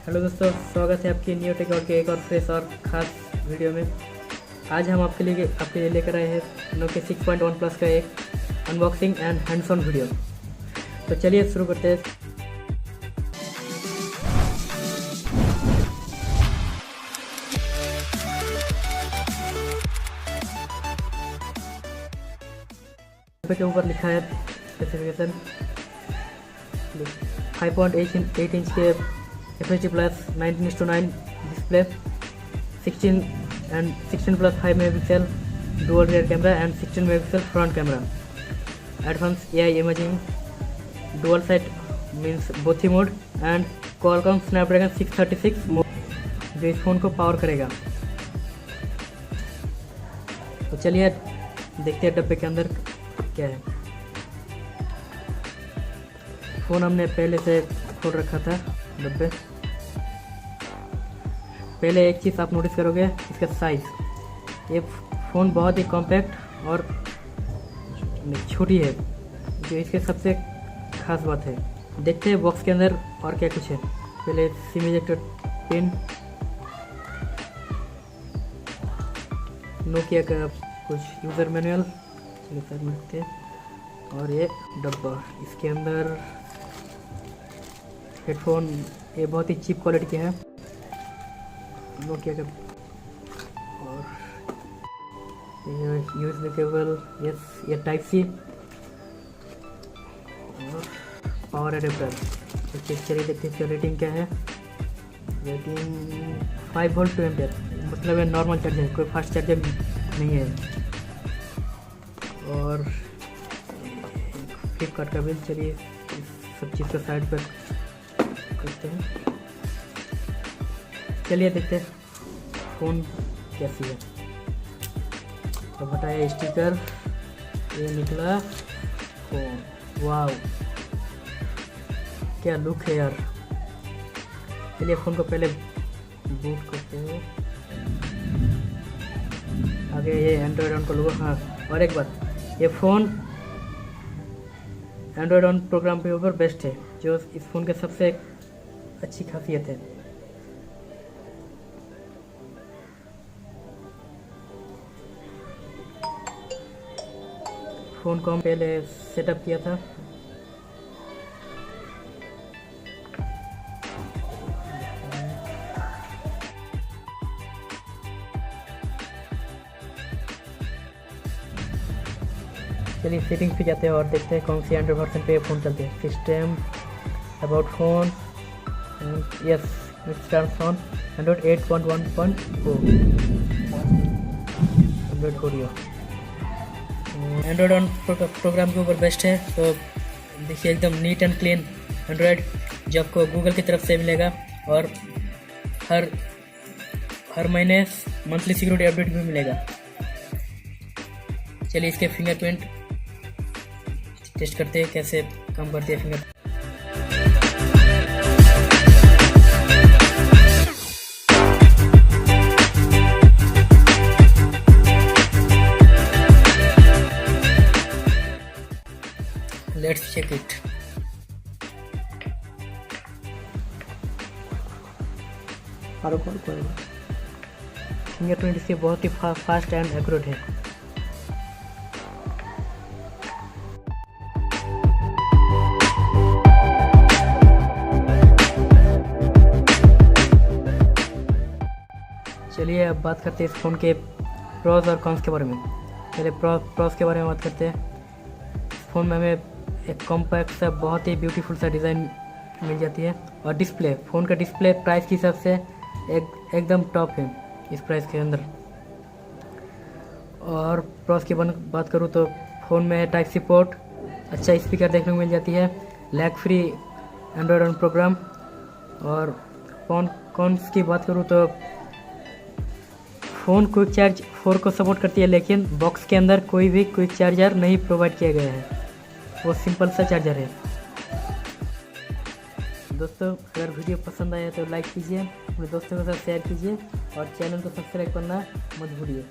Hello दोस्तों, स्वागत है आपकी न्यू टेक के एक और फ्रेश और ख़ास वीडियो में। आज हम आपके लिए लेकर आए हैं Nokia 6.1 प्लस का एक unboxing and hands on video. तो चलिए शुरू करते हैं। के ऊपर लिखा है स्पेसिफिकेशन 5.8 इंच के FHD plus 19:9 display, 16 plus 5 megapixel dual rear camera and 16 megapixel front camera, advance AI imaging, dual sight means bothie mode and Qualcomm Snapdragon 636 mode जो इस फ़ोन को पावर करेगा। तो चलिए देखते हैं डब्बे के अंदर क्या है। फ़ोन हमने पहले से खोल रखा था डब्बे। पहले एक चीज़ आप नोटिस करोगे, इसका साइज़। ये फ़ोन बहुत ही कॉम्पैक्ट और छोटी है, जो इसके सबसे ख़ास बात है। देखते हैं बॉक्स के अंदर और क्या कुछ है। पहले सिम इजेक्टर पिन, नोकिया का कुछ यूज़र मैनुअल मिलते हैं, और ये डब्बा। इसके अंदर हेडफोन, ये बहुत ही चीप क्वालिटी के है नोकिया का, और USB केबल, यस ये टाइप सी और पावर एडेप्टर। चलिए देखते हैं इसका रेटिंग क्या है। रेटिंग 5 वोल्ट 2 एम्पियर, मतलब है नॉर्मल चार्जर, कोई फास्ट चार्जर नहीं है। और फ्लिपकार्ट का बिल। चलिए इस सब चीज़ का साइड पर करते हैं। चलिए देखते हैं फ़ोन कैसी है। तो हटाया स्टिकर, ये निकला फ़ोन। वाव, क्या लुक है यार। चलिए फ़ोन को पहले बूट करते हैं। आगे ये एंड्रॉयड ऑन का लोगो। हाँ, और एक बात, ये फ़ोन एंड्रॉयड ऑन प्रोग्राम के ऊपर बेस्ट है, जो इस फ़ोन के सबसे अच्छी खासियत है। फ़ोन को हम पहले सेटअप किया था। चलिए सेटिंग पे जाते हैं और देखते हैं कौन सी एंड्रॉइड वर्जन पे फ़ोन चलते हैं। System, about phone, yes it's turns on Android 8.1.4 Android Oreo. Android One program के ऊपर बेस्ट है। तो देखिए एकदम नीट एंड क्लीन एंड्रॉइड, जो आपको गूगल की तरफ से मिलेगा, और हर महीने मंथली सिक्योरिटी अपडेट भी मिलेगा। चलिए इसके फिंगरप्रिंट टेस्ट करते हैं, कैसे काम करती है finger. Let's check it. Fingerprint इसके बहुत ही फास्ट एंड एक्यूरेट है। चलिए अब बात करते हैं इस फ़ोन के प्रोज और कॉन्स के बारे में। पहले प्रोज के बारे में बात करते हैं। इस फ़ोन में हमें एक कॉम्पैक्ट सा, बहुत ही ब्यूटीफुल सा डिज़ाइन मिल जाती है। और डिस्प्ले, फ़ोन का डिस्प्ले प्राइस के हिसाब से एकदम टॉप है इस प्राइस के अंदर। और प्रोज की बात करूँ तो फ़ोन में टाइप सी पोर्ट, अच्छा स्पीकर देखने को मिल जाती है, lag free Android One program. और कॉन्स की बात करूँ तो फ़ोन क्विक चार्ज 4 को सपोर्ट करती है, लेकिन बॉक्स के अंदर कोई भी क्विक चार्जर नहीं प्रोवाइड किया गया है, वो सिंपल सा चार्जर है। दोस्तों अगर वीडियो पसंद आया तो लाइक कीजिए, अपने दोस्तों के साथ शेयर कीजिए, और चैनल को सब्सक्राइब करना मत भूलिए।